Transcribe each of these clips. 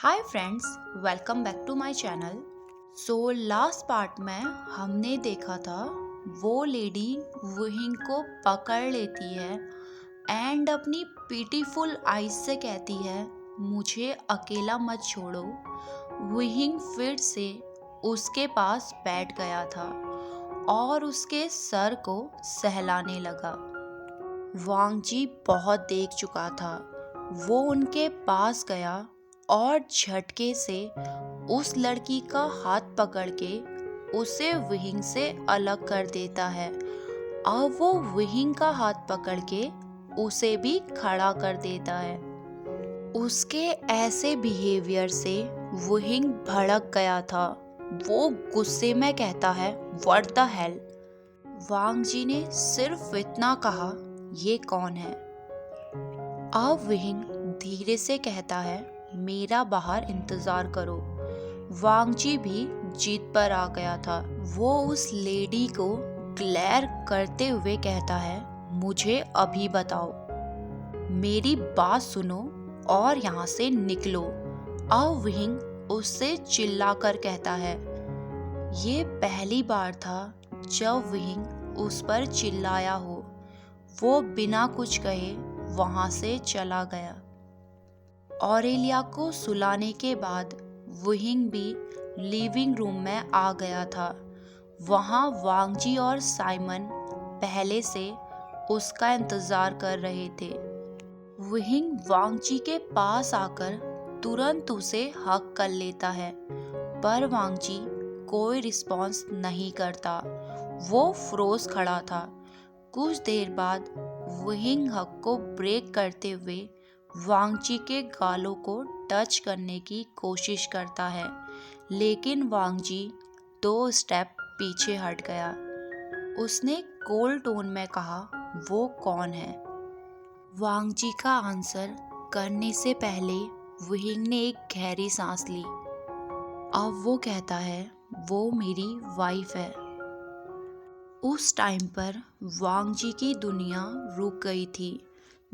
Hi friends, welcome back to my channel. So last part में हमने देखा था वो लेडी वुहिंग को पकड़ लेती है एंड अपनी पीटीफुल आईज से कहती है मुझे अकेला मत छोड़ो। वुहिंग फिर से उसके पास बैठ गया था और उसके सर को सहलाने लगा। वांगजी बहुत देख चुका था। वो उनके पास गया और झटके से उस लड़की का हाथ पकड़ के उसे वुहिंग से अलग कर देता है। अब वो वुहिंग का हाथ पकड़ के उसे भी खड़ा कर देता है। उसके ऐसे बिहेवियर से वुहिंग भड़क गया था। वो गुस्से में कहता है व्हाट द हेल। वांगजी ने सिर्फ इतना कहा ये कौन है। अब वुहिंग धीरे से कहता है मेरा बाहर इंतजार करो। वांगजी भी जीत पर आ गया था। वो उस लेडी को ग्लेयर करते हुए कहता है मुझे अभी बताओ, मेरी बात सुनो और यहाँ से निकलो। अब वुहिंग उससे चिल्लाकर कहता है। ये पहली बार था जब वुहिंग उस पर चिल्लाया हो। वो बिना कुछ कहे वहां से चला गया। ऑरेलिया को सुलाने के बाद वुहिंग भी लिविंग रूम में आ गया था। वहां वांगजी और साइमन पहले से उसका इंतजार कर रहे थे। वुहिंग वांगजी के पास आकर तुरंत उसे हक कर लेता है, पर वांगजी कोई रिस्पॉन्स नहीं करता। वो फ्रोज खड़ा था। कुछ देर बाद वुहिंग हक को ब्रेक करते हुए वांगजी के गालों को टच करने की कोशिश करता है, लेकिन वांगजी 2 स्टेप पीछे हट गया। उसने कोल्ड टोन में कहा वो कौन है। वांगजी का आंसर करने से पहले वुहिंग ने एक गहरी सांस ली। अब वो कहता है वो मेरी वाइफ है। उस टाइम पर वांगजी की दुनिया रुक गई थी।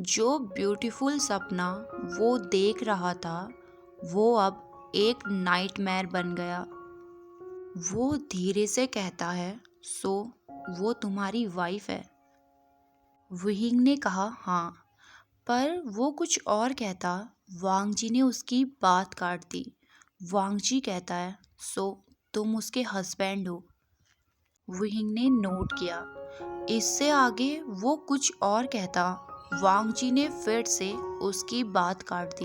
जो ब्यूटीफुल सपना वो देख रहा था वो अब एक नाइटमेयर बन गया। वो धीरे से कहता है सो वो तुम्हारी वाइफ है। वुहिंग ने कहा हाँ, पर वो कुछ और कहता। वांगजी ने उसकी बात काट दी। वांगजी कहता है सो तुम उसके हस्बैंड हो। वुहिंग ने नोट किया। इससे आगे वो कुछ और कहता। वांगजी ने फिर से उसकी बात काट दी।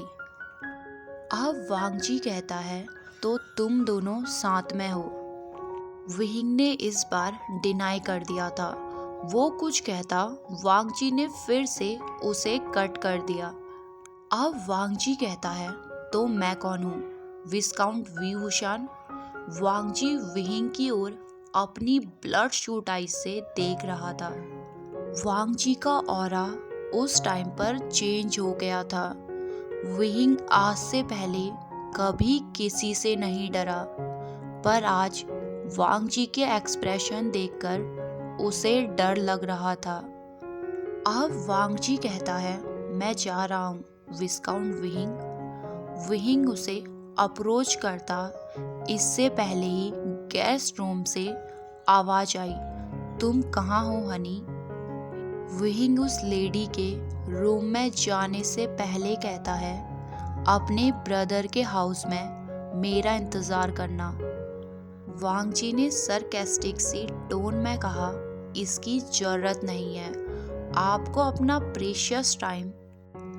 अब वांगजी कहता है तो तुम दोनों साथ में हो। वुहिंग ने इस बार डिनाई कर दिया था। वो कुछ कहता। वांगजी ने फिर से उसे कट कर दिया। अब वांगजी कहता है तो मैं कौन हूँ, विस्काउंट वी हुशान। वांगजी वुहिंग की ओर अपनी ब्लड शूट आइज से देख रहा था। वांगजी का ऑरा उस टाइम पर चेंज हो गया था। वुहिंग आज से पहले कभी किसी से नहीं डरा, पर आज वांगजी के एक्सप्रेशन देखकर उसे डर लग रहा था। अब वांगजी कहता है मैं जा रहा हूँ विस्काउंट वुहिंग। वुहिंग उसे अप्रोच करता इससे पहले ही गेस्ट रूम से आवाज आई तुम कहाँ हो हनी। वुहिंग उस लेडी के रूम में जाने से पहले कहता है अपने ब्रदर के हाउस में मेरा इंतजार करना। वांगजी ने सरकास्टिक सी टोन में कहा इसकी जरूरत नहीं है, आपको अपना प्रेशियस टाइम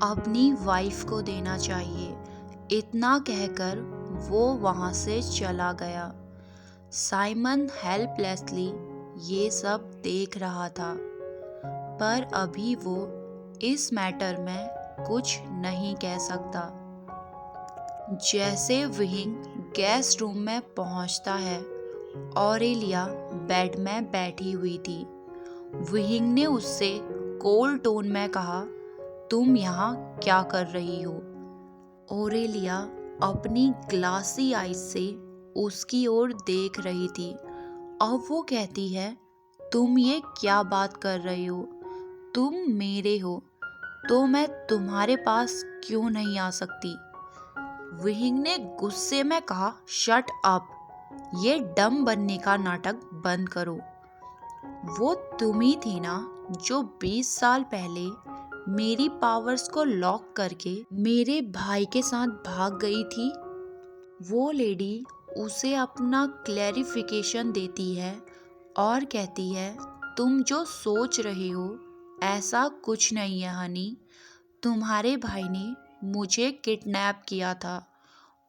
अपनी वाइफ को देना चाहिए। इतना कहकर वो वहां से चला गया। साइमन हेल्पलेसली ये सब देख रहा था, पर अभी वो इस मैटर में कुछ नहीं कह सकता। जैसे वुहिंग गेस्ट रूम में पहुंचता है, ऑरेलिया बेड में बैठी हुई थी। वुहिंग ने उससे कोल्ड टोन में कहा तुम यहाँ क्या कर रही हो। ऑरेलिया अपनी ग्लासी आईज से उसकी ओर देख रही थी। अब वो कहती है तुम ये क्या बात कर रही हो, तुम मेरे हो तो मैं तुम्हारे पास क्यों नहीं आ सकती। विहिंग ने गुस्से में कहा, शट अप, ये डम बनने का नाटक बंद करो। वो तुम ही थी ना जो 20 साल पहले मेरी पावर्स को लॉक करके मेरे भाई के साथ भाग गई थी। वो लेडी उसे अपना क्लैरिफिकेशन देती है और कहती है, तुम जो सोच रहे हो ऐसा कुछ नहीं है हनी। तुम्हारे भाई ने मुझे किडनैप किया था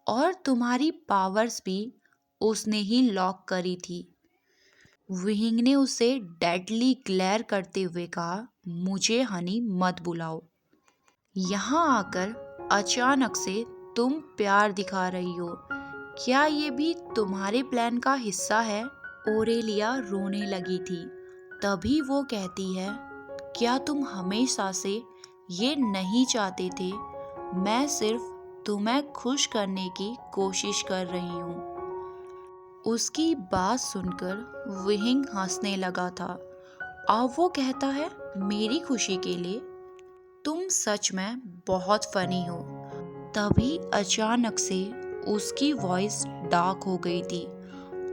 और तुम्हारी पावर्स भी उसने ही लॉक करी थी। विहिंग ने उसे डेडली ग्लेयर करते हुए कहा, मुझे हनी मत बुलाओ। यहाँ आकर अचानक से तुम प्यार दिखा रही हो, क्या ये भी तुम्हारे प्लान का हिस्सा है? ओरेलिया रोने लगी थी। तभी वो कहती है, क्या तुम हमेशा से ये नहीं चाहते थे? मैं सिर्फ तुम्हें खुश करने की कोशिश कर रही हूँ। उसकी बात सुनकर विहिंग हंसने लगा था। अब वो कहता है, मेरी खुशी के लिए? तुम सच में बहुत फनी हो। तभी अचानक से उसकी वॉइस डार्क हो गई थी।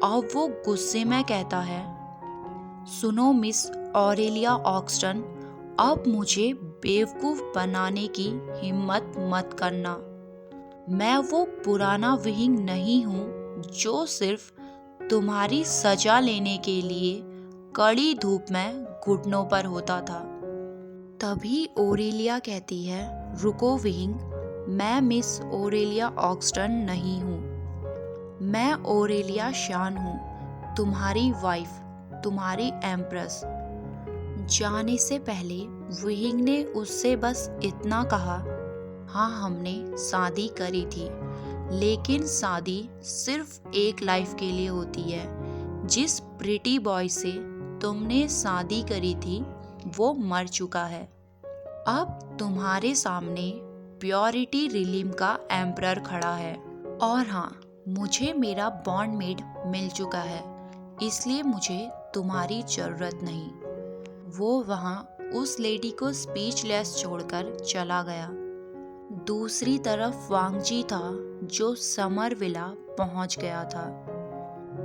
अब वो गुस्से में कहता है, सुनो मिस ऑरेलिया ऑक्सटन, अब मुझे बेवकूफ़ बनाने की हिम्मत मत करना। मैं वो पुराना विहिंग नहीं हूँ जो सिर्फ तुम्हारी सजा लेने के लिए कड़ी धूप में घुटनों पर होता था। तभी ओरेलिया कहती है, रुको विहिंग, मैं मिस ओरेलिया ऑक्सटन नहीं हूँ। मैं ओरेलिया शान हूँ, तुम्हारी वाइफ, तुम्हारी एम्प्रेस। जाने से पहले विहिंग ने उससे बस इतना कहा, हाँ हमने शादी करी थी, लेकिन शादी सिर्फ एक लाइफ के लिए होती है। जिस प्रिटी बॉय से तुमने शादी करी थी वो मर चुका है। अब तुम्हारे सामने प्योरिटी रिलीम का एम्परर खड़ा है। और हाँ, मुझे मेरा बॉन्ड मेड मिल चुका है, इसलिए मुझे तुम्हारी जरूरत नहीं। वो वहाँ उस लेडी को स्पीचलेस छोड़कर चला गया। दूसरी तरफ वांगजी था जो समर विला पहुंच गया था।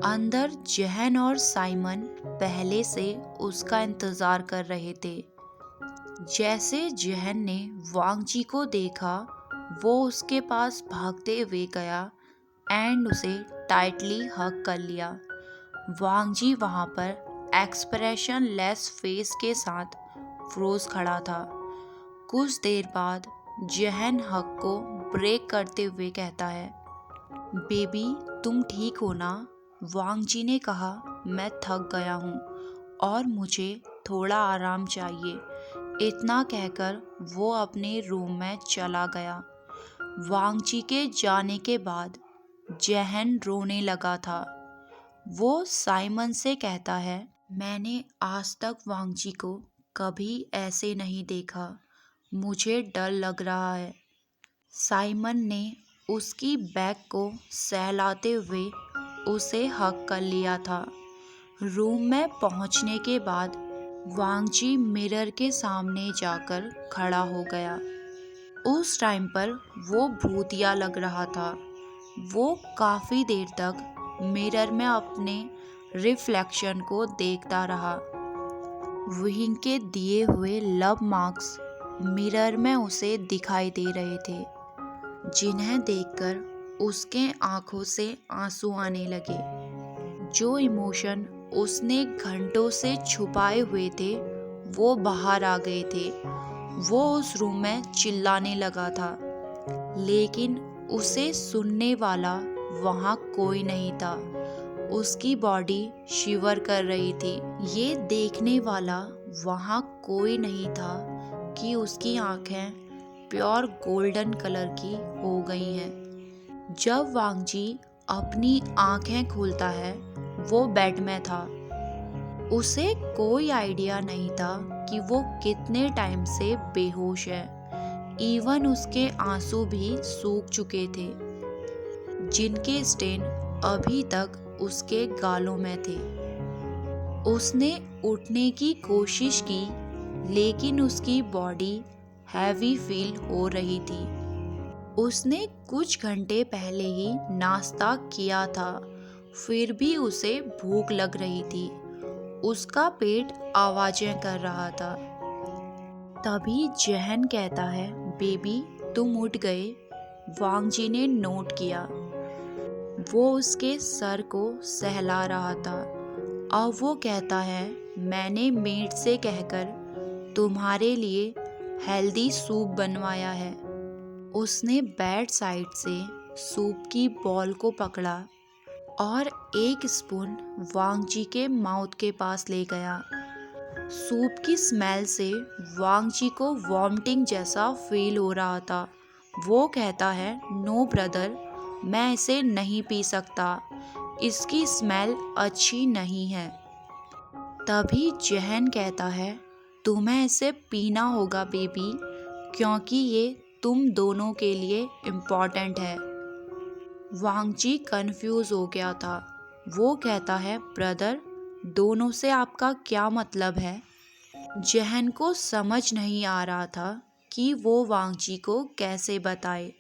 अंदर जहन और साइमन पहले से उसका इंतजार कर रहे थे। जैसे जहन ने वांगजी को देखा, वो उसके पास भागते हुए गया एंड उसे टाइटली हग कर लिया। वांगजी वहाँ पर एक्सप्रेशन लेस फेस के साथ फ्रोज खड़ा था। कुछ देर बाद जहन हक को ब्रेक करते हुए कहता है, बेबी तुम ठीक हो ना? वांगजी ने कहा, मैं थक गया हूँ और मुझे थोड़ा आराम चाहिए। इतना कहकर वो अपने रूम में चला गया। वांगजी के जाने के बाद जहन रोने लगा था। वो साइमन से कहता है, मैंने आज तक वांगजी को कभी ऐसे नहीं देखा, मुझे डर लग रहा है। साइमन ने उसकी बैग को सहलाते हुए उसे हग कर लिया था। रूम में पहुंचने के बाद वांगजी मिरर के सामने जाकर खड़ा हो गया। उस टाइम पर वो भूतिया लग रहा था। वो काफ़ी देर तक मिरर में अपने रिफ्लेक्शन को देखता रहा। विहिंग के दिए हुए लव मार्क्स मिरर में उसे दिखाई दे रहे थे, जिन्हें देखकर उसके आंखों से आंसू आने लगे। जो इमोशन उसने घंटों से छुपाए हुए थे वो बाहर आ गए थे। वो उस रूम में चिल्लाने लगा था, लेकिन उसे सुनने वाला वहाँ कोई नहीं था। उसकी बॉडी शिवर कर रही थी। ये देखने वाला वहाँ कोई नहीं था कि उसकी आंखें प्योर गोल्डन कलर की हो गई हैं। जब वांगजी अपनी आंखें खोलता है, वो बेड में था। उसे कोई आइडिया नहीं था कि वो कितने टाइम से बेहोश है। इवन उसके आंसू भी सूख चुके थे, जिनके स्टेन अभी तक उसके गालों में थे। उसने उठने की कोशिश की, लेकिन उसकी बॉडी हैवी फील हो रही थी। उसने कुछ घंटे पहले ही नाश्ता किया था, फिर भी उसे भूख लग रही थी। उसका पेट आवाजें कर रहा था। तभी जहन कहता है, बेबी तुम उठ गए। वांग जी ने नोट किया। वो उसके सर को सहला रहा था। अब वो कहता है, मैंने मेड से कहकर तुम्हारे लिए हेल्दी सूप बनवाया है। उसने बेड साइड से सूप की बॉल को पकड़ा और एक स्पून वांग जी के माउथ के पास ले गया। सूप की स्मेल से वांग जी को वॉमिटिंग जैसा फील हो रहा था। वो कहता है, नो ब्रदर, मैं इसे नहीं पी सकता, इसकी स्मेल अच्छी नहीं है। तभी जहन कहता है, तुम्हें इसे पीना होगा बेबी, क्योंकि ये तुम दोनों के लिए इम्पोर्टेंट है। वांग जी कंफ्यूज हो गया था। वो कहता है, ब्रदर दोनों से आपका क्या मतलब है? जहन को समझ नहीं आ रहा था कि वो वांग जी को कैसे बताए।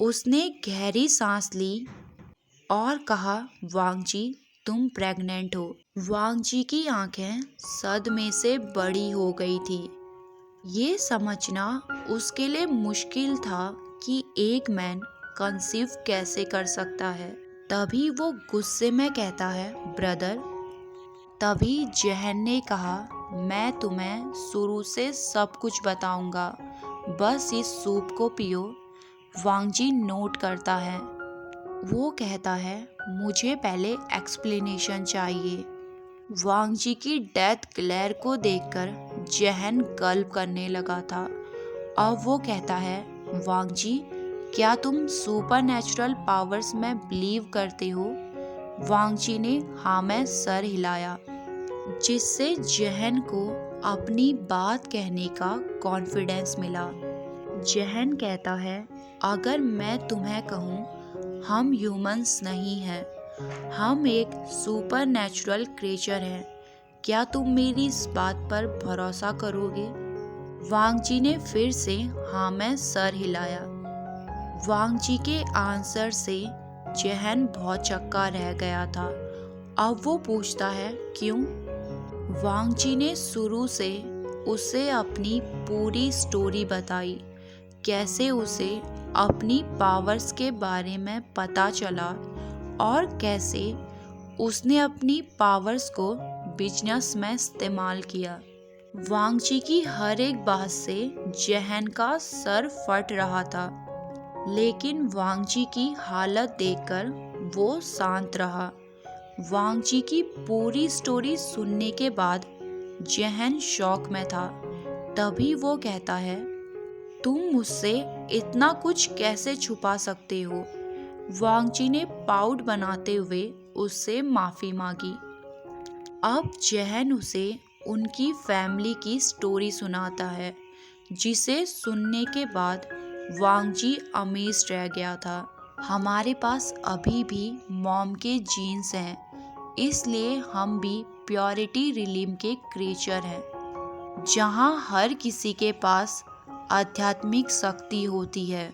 उसने गहरी सांस ली और कहा, वांग जी तुम प्रेग्नेंट हो। वांग जी की आंखें सदमे से बड़ी हो गई थी। ये समझना उसके लिए मुश्किल था कि एक मैन कंसीव कैसे कर सकता है। तभी वो गुस्से में कहता है, ब्रदर। तभी जहन ने कहा, मैं तुम्हें शुरू से सब कुछ बताऊंगा, बस इस सूप को पियो। वांग जी नोट करता है। वो कहता है, मुझे पहले एक्सप्लेनेशन चाहिए। वांग जी की डेथ ग्लेयर को देखकर जहन गल्प करने लगा था। अब वो कहता है, वांग जी क्या तुम सुपर नेचुरल पावर्स में बिलीव करते हो? वांग जी ने हाँ में सर हिलाया, जिससे जहन को अपनी बात कहने का कॉन्फिडेंस मिला। जहन कहता है, अगर मैं तुम्हें कहूँ हम ह्यूमंस नहीं हैं, हम एक सुपर नेचुरल क्रिएचर हैं, क्या तुम मेरी इस बात पर भरोसा करोगे? वांग जी ने फिर से हाँ में सर हिलाया। वांग जी के आंसर से जहन बहुत चक्का रह गया था। अब वो पूछता है, क्यों? वांग जी ने शुरू से उसे अपनी पूरी स्टोरी बताई, कैसे उसे अपनी पावर्स के बारे में पता चला और कैसे उसने अपनी पावर्स को बिजनेस में इस्तेमाल किया। वांग जी की हर एक बात से जहन का सर फट रहा था, लेकिन वांग जी की हालत देखकर वो शांत रहा। वांग जी की पूरी स्टोरी सुनने के बाद जहन शॉक में था। तभी वो कहता है, तुम मुझसे इतना कुछ कैसे छुपा सकते हो? वांग जी ने पाउट बनाते हुए उससे माफी मांगी। अब जहन उसे उनकी फैमिली की स्टोरी सुनाता है, जिसे सुनने के बाद वांग जी अमेज्ड रह गया था। हमारे पास अभी भी मॉम के जीन्स हैं, इसलिए हम भी प्योरिटी रिलीम के क्रिएचर हैं, जहाँ हर किसी के पास आध्यात्मिक शक्ति होती है,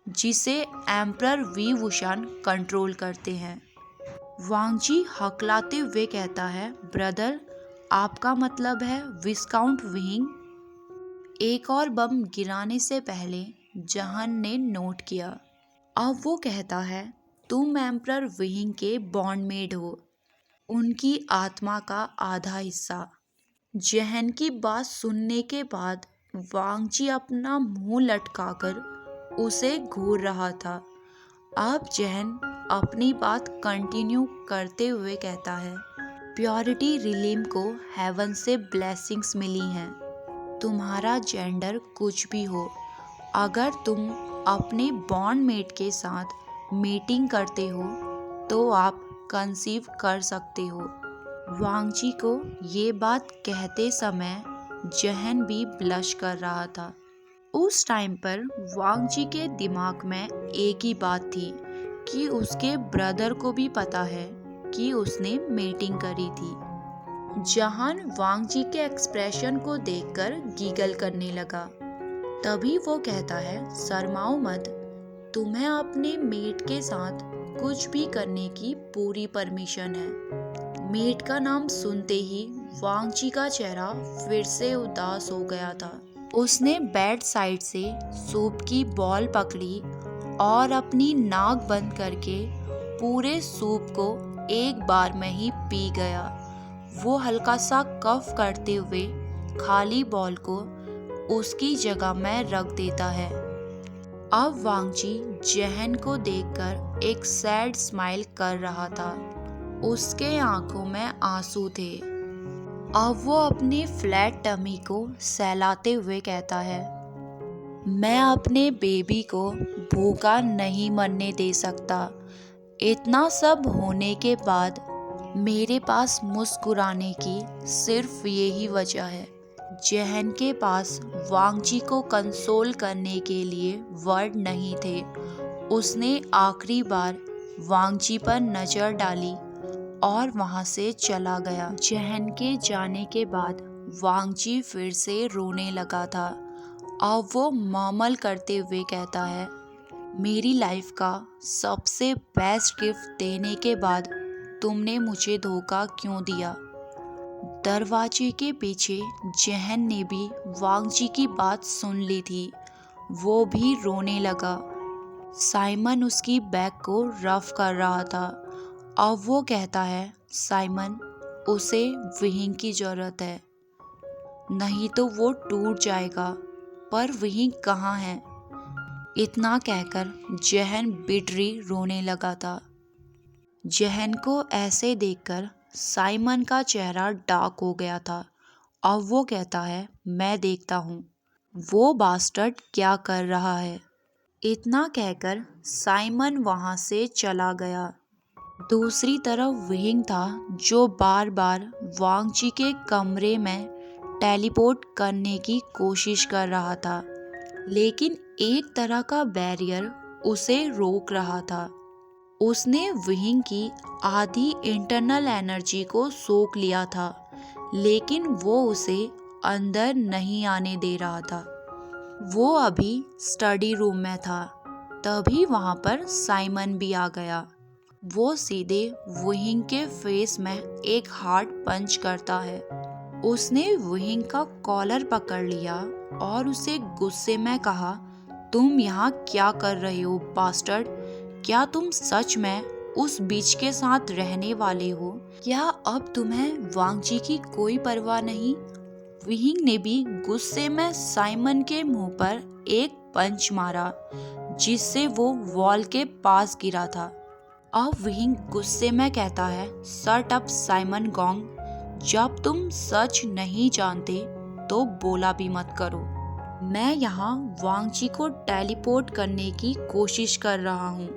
जिसे एम्परर वी वुशान कंट्रोल करते हैं। वांग जी हकलाते हुए कहता है, ब्रदर आपका मतलब है विस्काउंट विंग? एक और बम गिराने से पहले जहन ने नोट किया। अब वो कहता है, तुम एम्परर विंग के बॉन्डमेड हो, उनकी आत्मा का आधा हिस्सा। जहन की बात सुनने के बाद वांग जी अपना मुंह लटकाकर उसे घूर रहा था। अब जहन अपनी बात कंटिन्यू करते हुए कहता है, प्योरिटी रिलीम को हेवन से ब्लेसिंग्स मिली हैं। तुम्हारा जेंडर कुछ भी हो, अगर तुम अपने बॉन्डमेट के साथ मीटिंग करते हो तो आप कंसीव कर सकते हो। वांग जी को ये बात कहते समय जहन भी ब्लश कर रहा था। उस टाइम पर वांग जी के दिमाग में एक ही बात थी कि उसके ब्रदर को भी पता है कि उसने मीटिंग करी थी। जहान वांग जी के एक्सप्रेशन को देखकर गीगल करने लगा। तभी वो कहता है, शर्माओ मत, तुम्हें अपने मेट के साथ कुछ भी करने की पूरी परमिशन है। मेट का नाम सुनते ही वांगची का चेहरा फिर से उदास हो गया था। उसने बेड साइड से सूप की बॉल पकड़ी और अपनी नाक बंद करके पूरे सूप को एक बार में ही पी गया। वो हल्का सा कफ करते हुए खाली बॉल को उसकी जगह में रख देता है। अब वांगची जहन को देखकर एक सैड स्माइल कर रहा था। उसके आंखों में आंसू थे। अब वो अपनी फ्लैट टमी को सहलाते हुए कहता है, मैं अपने बेबी को भूखा नहीं मरने दे सकता। इतना सब होने के बाद मेरे पास मुस्कुराने की सिर्फ यही वजह है। जहन के पास वांगची को कंसोल करने के लिए वर्ड नहीं थे। उसने आखिरी बार वांगची पर नज़र डाली और वहां से चला गया। जहन के जाने के बाद वांगची फिर से रोने लगा था। अब वो मर्मर करते हुए कहता है, मेरी लाइफ का सबसे बेस्ट गिफ्ट देने के बाद तुमने मुझे धोखा क्यों दिया। दरवाजे के पीछे जहन ने भी वांगची की बात सुन ली थी। वो भी रोने लगा। साइमन उसकी बैग को रफ कर रहा था। अब वो कहता है, साइमन, उसे विहिंग की ज़रूरत है, नहीं तो वो टूट जाएगा। पर विहिंग कहाँ है? इतना कहकर जहन बिटरी रोने लगा था। जहन को ऐसे देखकर साइमन का चेहरा डार्क हो गया था। अब वो कहता है, मैं देखता हूँ वो बास्टर्ड क्या कर रहा है। इतना कहकर साइमन वहाँ से चला गया। दूसरी तरफ विहिंग था जो बार बार वांगची के कमरे में टेलीपोर्ट करने की कोशिश कर रहा था, लेकिन एक तरह का बैरियर उसे रोक रहा था। उसने विहिंग की आधी इंटरनल एनर्जी को सोख लिया था, लेकिन वो उसे अंदर नहीं आने दे रहा था। वो अभी स्टडी रूम में था। तभी वहाँ पर साइमन भी आ गया। वो सीधे विहिंग के फेस में एक हार्ड पंच करता है। उसने विहिंग का कॉलर पकड़ लिया और उसे गुस्से में कहा, तुम यहाँ क्या कर रहे हो बास्टर्ड? क्या तुम सच में उस बीच के साथ रहने वाले हो? क्या अब तुम्हें वांगची की कोई परवाह नहीं? विहिंग ने भी गुस्से में साइमन के मुंह पर एक पंच मारा, जिससे वो वॉल के पास गिरा था। अब विहिंग गुस्से में कहता है, शट अप साइमन गोंग, जब तुम सच नहीं जानते तो बोला भी मत करो। मैं यहाँ वांगची को टेलीपोर्ट करने की कोशिश कर रहा हूँ,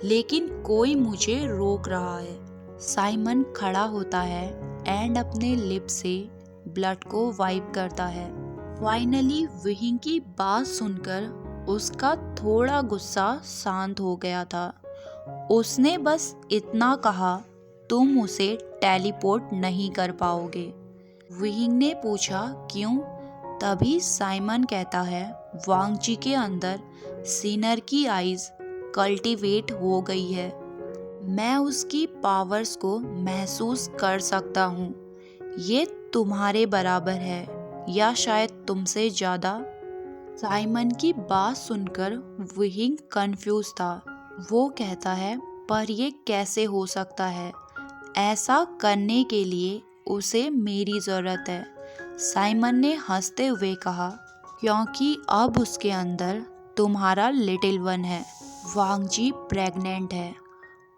लेकिन कोई मुझे रोक रहा है। साइमन खड़ा होता है एंड अपने लिप से ब्लड को वाइप करता है। फाइनली विहिंग की बात सुनकर उसका थोड़ा गुस्सा शांत हो गया था। उसने बस इतना कहा, तुम उसे टेलीपोर्ट नहीं कर पाओगे। विहिंग ने पूछा, क्यों? तभी साइमन कहता है, वांगची के अंदर सीनर की आइज कल्टीवेट हो गई है। मैं उसकी पावर्स को महसूस कर सकता हूँ। ये तुम्हारे बराबर है या शायद तुमसे ज़्यादा। साइमन की बात सुनकर विहिंग कंफ्यूज था। वो कहता है, पर ये कैसे हो सकता है? ऐसा करने के लिए उसे मेरी ज़रूरत है। साइमन ने हंसते हुए कहा, क्योंकि अब उसके अंदर तुम्हारा लिटिल वन है। वांगची प्रेग्नेंट है।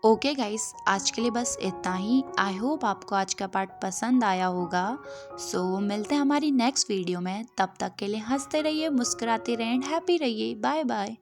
ओके गाइस, आज के लिए बस इतना ही। आई होप आपको आज का पार्ट पसंद आया होगा। सो मिलते हैं हमारी नेक्स्ट वीडियो में। तब तक के लिए हंसते रहिए, मुस्कुराते रहिए एंड हैप्पी रहिए। Bye bye.